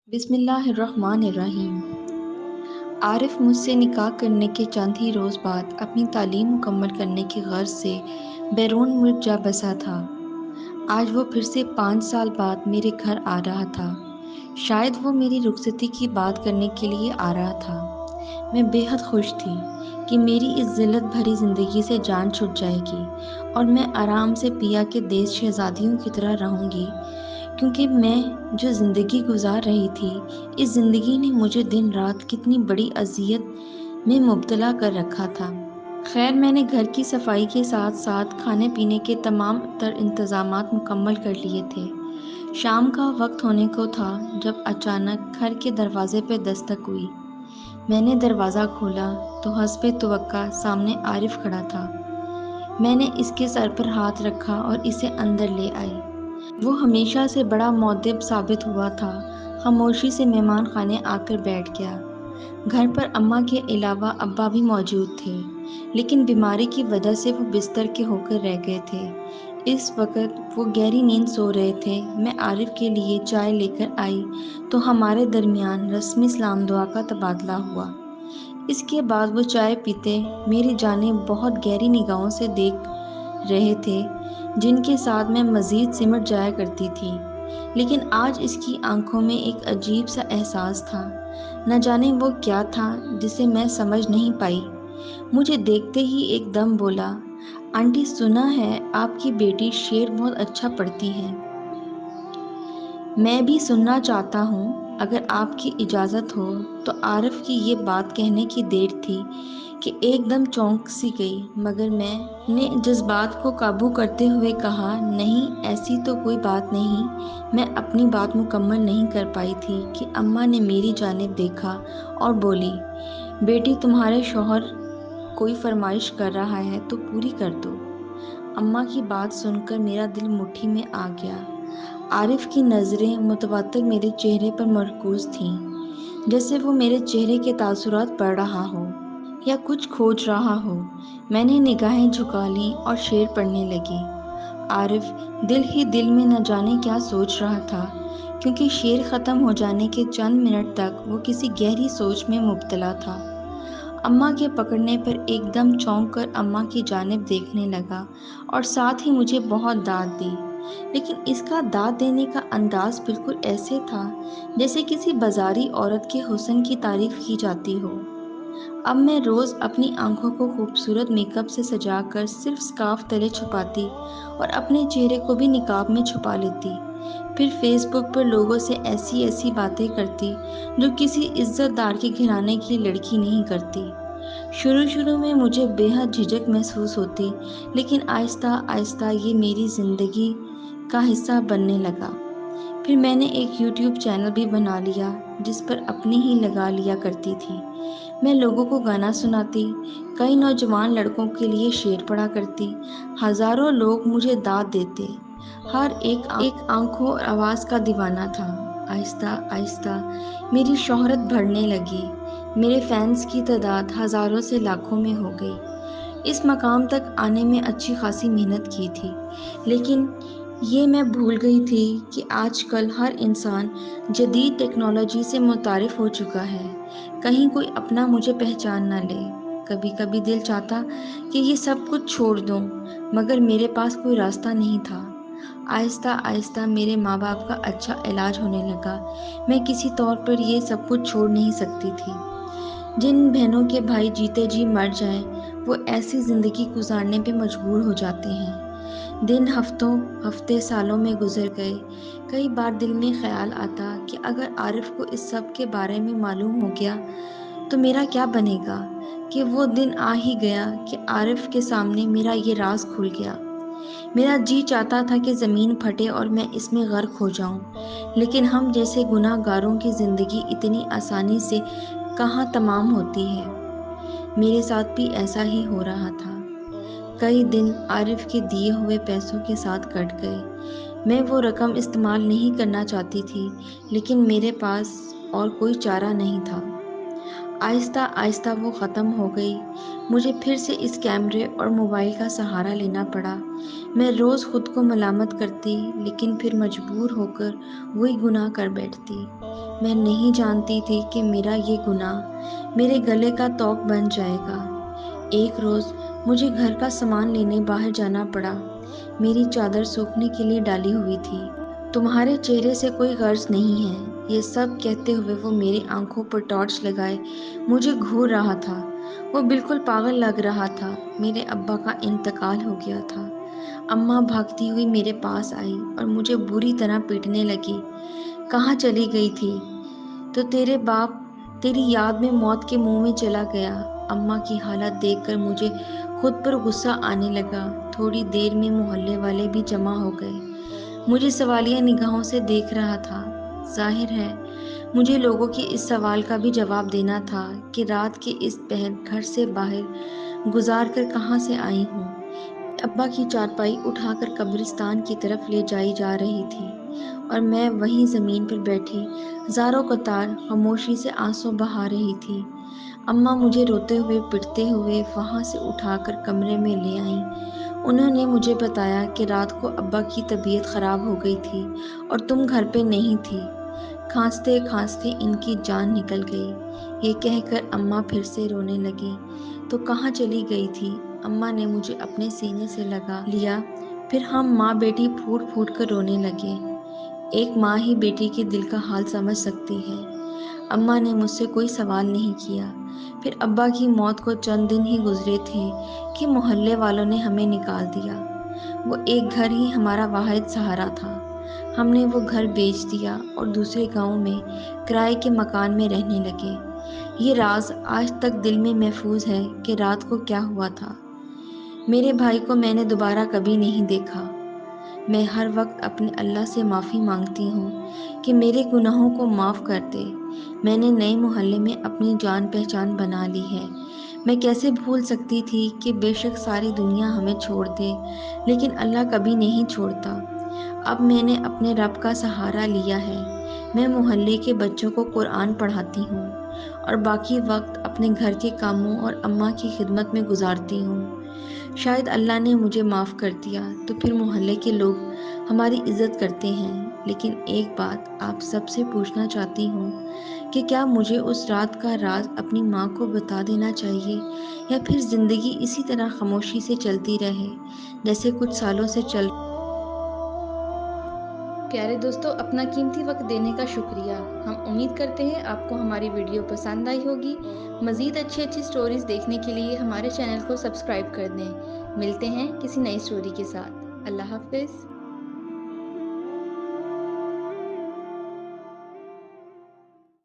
بسم اللہ الرحمن الرحیم۔ عارف مجھ سے نکاح کرنے کے چند ہی روز بعد اپنی تعلیم مکمل کرنے کی غرض سے بیرون ملک جا بسا تھا۔ آج وہ پھر سے 5 سال بعد میرے گھر آ رہا تھا۔ شاید وہ میری رخصتی کی بات کرنے کے لیے آ رہا تھا۔ میں بے حد خوش تھی کہ میری اس ذلت بھری زندگی سے جان چھٹ جائے گی اور میں آرام سے پیا کے دیس شہزادیوں کی طرح رہوں گی، کیونکہ میں جو زندگی گزار رہی تھی، اس زندگی نے مجھے دن رات کتنی بڑی اذیت میں مبتلا کر رکھا تھا۔ خیر، میں نے گھر کی صفائی کے ساتھ ساتھ کھانے پینے کے تمام تر انتظامات مکمل کر لیے تھے۔ شام کا وقت ہونے کو تھا جب اچانک گھر کے دروازے پہ دستک ہوئی۔ میں نے دروازہ کھولا تو حسب توقع سامنے عارف کھڑا تھا۔ میں نے اس کے سر پر ہاتھ رکھا اور اسے اندر لے آئی۔ وہ ہمیشہ سے بڑا مؤدب ثابت ہوا تھا۔ خاموشی سے مہمان خانے آ کر بیٹھ گیا۔ گھر پر اماں کے علاوہ ابا بھی موجود تھے، لیکن بیماری کی وجہ سے وہ بستر کے ہو کر رہ گئے تھے۔ اس وقت وہ گہری نیند سو رہے تھے۔ میں عارف کے لیے چائے لے کر آئی تو ہمارے درمیان رسمی سلام دعا کا تبادلہ ہوا۔ اس کے بعد وہ چائے پیتے میری جانب بہت گہری نگاہوں سے دیکھ رہے تھے، جن کے ساتھ میں مزید سمٹ جایا کرتی تھی۔ لیکن آج اس کی آنکھوں میں ایک عجیب سا احساس تھا۔ نہ جانے وہ کیا تھا جسے میں سمجھ نہیں پائی۔ مجھے دیکھتے ہی ایک دم بولا، آنٹی، سنا ہے آپ کی بیٹی شعر بہت اچھا پڑھتی ہے۔ میں بھی سننا چاہتا ہوں، اگر آپ کی اجازت ہو۔ تو عارف کی یہ بات کہنے کی دیر تھی کہ ایک دم چونک سی گئی، مگر میں نے جذبات کو قابو کرتے ہوئے کہا، نہیں، ایسی تو کوئی بات نہیں۔ میں اپنی بات مکمل نہیں کر پائی تھی کہ اماں نے میری جانب دیکھا اور بولی، بیٹی، تمہارے شوہر کوئی فرمائش کر رہا ہے تو پوری کر دو۔ اماں کی بات سن کر میرا دل مٹھی میں آ گیا۔ عارف کی نظریں متواتر میرے چہرے پر مرکوز تھیں، جیسے وہ میرے چہرے کے تاثرات پڑھ رہا ہو یا کچھ کھوج رہا ہو۔ میں نے نگاہیں جھکا لیں اور شعر پڑھنے لگی۔ عارف دل ہی دل میں نہ جانے کیا سوچ رہا تھا، کیونکہ شعر ختم ہو جانے کے چند منٹ تک وہ کسی گہری سوچ میں مبتلا تھا۔ اماں کے پکڑنے پر ایک دم چونک کر اماں کی جانب دیکھنے لگا اور ساتھ ہی مجھے بہت داد دی، لیکن اس کا داد دینے کا انداز بالکل ایسے تھا جیسے کسی بازاری عورت کے حسن کی تعریف کی جاتی ہو۔ اب میں روز اپنی آنکھوں کو خوبصورت میک اپ سے سجا کر صرف سکارف تلے چھپاتی اور اپنے چہرے کو بھی نقاب میں چھپا لیتی، پھر فیس بک پر لوگوں سے ایسی ایسی باتیں کرتی جو کسی عزت دار کے گھرانے کی لڑکی نہیں کرتی۔ شروع میں مجھے بے حد جھجک محسوس ہوتی، لیکن آہستہ آہستہ یہ میری زندگی کا حصہ بننے لگا۔ پھر میں نے ایک یوٹیوب چینل بھی بنا لیا جس پر اپنی ہی لگا لیا کرتی تھی۔ میں لوگوں کو گانا سناتی، کئی نوجوان لڑکوں کے لیے شعر پڑھا کرتی، ہزاروں لوگ مجھے داد دیتے، ہر ایک آنکھوں اور آواز کا دیوانہ تھا۔ آہستہ آہستہ میری شہرت بڑھنے لگی، میرے فینس کی تعداد ہزاروں سے لاکھوں میں ہو گئی۔ اس مقام تک آنے میں اچھی خاصی محنت کی تھی، لیکن یہ میں بھول گئی تھی کہ آج کل ہر انسان جدید ٹیکنالوجی سے متعارف ہو چکا ہے، کہیں کوئی اپنا مجھے پہچان نہ لے۔ کبھی کبھی دل چاہتا کہ یہ سب کچھ چھوڑ دوں، مگر میرے پاس کوئی راستہ نہیں تھا۔ آہستہ آہستہ میرے ماں باپ کا اچھا علاج ہونے لگا۔ میں کسی طور پر یہ سب کچھ چھوڑ نہیں سکتی تھی۔ جن بہنوں کے بھائی جیتے جی مر جائیں، وہ ایسی زندگی گزارنے پہ مجبور ہو جاتے ہیں۔ دن ہفتے سالوں میں گزر گئے۔ کئی بار دل میں خیال آتا کہ اگر عارف کو اس سب کے بارے میں معلوم ہو گیا تو میرا کیا بنے گا، کہ وہ دن آ ہی گیا کہ عارف کے سامنے میرا یہ راز کھل گیا۔ میرا جی چاہتا تھا کہ زمین پھٹے اور میں اس میں غرق ہو جاؤں، لیکن ہم جیسے گناہ گاروں کی زندگی اتنی آسانی سے کہاں تمام ہوتی ہے۔ میرے ساتھ بھی ایسا ہی ہو رہا تھا۔ کئی دن عارف کے دیے ہوئے پیسوں کے ساتھ کٹ گئے۔ میں وہ رقم استعمال نہیں کرنا چاہتی تھی، لیکن میرے پاس اور کوئی چارہ نہیں تھا۔ آہستہ آہستہ وہ ختم ہو گئی۔ مجھے پھر سے اس کیمرے اور موبائل کا سہارا لینا پڑا۔ میں روز خود کو ملامت کرتی، لیکن پھر مجبور ہو کر وہی گناہ کر بیٹھتی۔ میں نہیں جانتی تھی کہ میرا یہ گناہ میرے گلے کا توق بن جائے گا۔ ایک روز مجھے گھر کا سامان لینے باہر جانا پڑا۔ میری چادر سوکھنے کے لیے ڈالی ہوئی تھی۔ تمہارے چہرے سے کوئی غرض نہیں ہے، یہ سب کہتے ہوئے وہ میری آنکھوں پر ٹارچ لگائے مجھے گھور رہا تھا۔ وہ بالکل پاگل لگ رہا تھا۔ میرے ابا کا انتقال ہو گیا تھا۔ اماں بھاگتی ہوئی میرے پاس آئی اور مجھے بری طرح پیٹنے لگی۔ کہاں چلی گئی تھی تو تیرے باپ تیری یاد میں موت کے منہ میں چلا گیا۔ اماں کی حالت دیکھ کر مجھے خود پر غصہ آنے لگا۔ تھوڑی دیر میں محلے والے بھی جمع ہو گئے، مجھے سوالیہ نگاہوں سے دیکھ رہا تھا۔ ظاہر ہے مجھے لوگوں کے اس سوال کا بھی جواب دینا تھا کہ رات کے اس پہر گھر سے باہر گزار کر کہاں سے آئی ہوں۔ ابا کی چارپائی اٹھا کر قبرستان کی طرف لے جائی جا رہی تھی اور میں وہیں زمین پر بیٹھی زاروں قطار خاموشی سے آنسو بہا رہی تھی۔ اماں مجھے روتے ہوئے پٹتے ہوئے وہاں سے اٹھا کر کمرے میں لے آئیں۔ انہوں نے مجھے بتایا کہ رات کو ابا کی طبیعت خراب ہو گئی تھی اور تم گھر پہ نہیں تھی۔ کھانستے کھانستے ان کی جان نکل گئی۔ یہ کہہ کر اماں پھر سے رونے لگی۔ تو کہاں چلی گئی تھی؟ اماں نے مجھے اپنے سینے سے لگا لیا، پھر ہم ماں بیٹی پھوٹ پھوٹ کر رونے لگے۔ ایک ماں ہی بیٹی کے دل کا حال سمجھ سکتی ہے۔ اماں نے مجھ سے کوئی سوال نہیں کیا۔ پھر ابا کی موت کو چند دن ہی گزرے تھے کہ محلے والوں نے ہمیں نکال دیا۔ وہ ایک گھر ہی ہمارا واحد سہارا تھا۔ ہم نے وہ گھر بیچ دیا اور دوسرے گاؤں میں کرائے کے مکان میں رہنے لگے۔ یہ راز آج تک دل میں محفوظ ہے کہ رات کو کیا ہوا تھا۔ میرے بھائی کو میں نے دوبارہ کبھی نہیں دیکھا۔ میں ہر وقت اپنے اللہ سے معافی مانگتی ہوں کہ میرے گناہوں کو معاف کر دے۔ میں نے نئے محلے میں اپنی جان پہچان بنا لی ہے۔ میں کیسے بھول سکتی تھی کہ بے شک ساری دنیا ہمیں چھوڑ دے لیکن اللہ کبھی نہیں چھوڑتا۔ اب میں نے اپنے رب کا سہارا لیا ہے۔ میں محلے کے بچوں کو قرآن پڑھاتی ہوں اور باقی وقت اپنے گھر کے کاموں اور اماں کی خدمت میں گزارتی ہوں۔ شاید اللہ نے مجھے معاف کر دیا تو پھر محلے کے لوگ ہماری عزت کرتے ہیں۔ لیکن ایک بات آپ سب سے پوچھنا چاہتی ہوں کہ کیا مجھے اس رات کا راز اپنی ماں کو بتا دینا چاہیے یا پھر زندگی اسی طرح خاموشی سے چلتی رہے جیسے کچھ سالوں سے چل۔ پیارے دوستو، اپنا قیمتی وقت دینے کا شکریہ۔ ہم امید کرتے ہیں آپ کو ہماری ویڈیو پسند آئی ہوگی۔ مزید اچھی سٹوریز دیکھنے کے لیے ہمارے چینل کو سبسکرائب کر دیں۔ ملتے ہیں کسی نئی سٹوری کے ساتھ۔ اللہ حافظ۔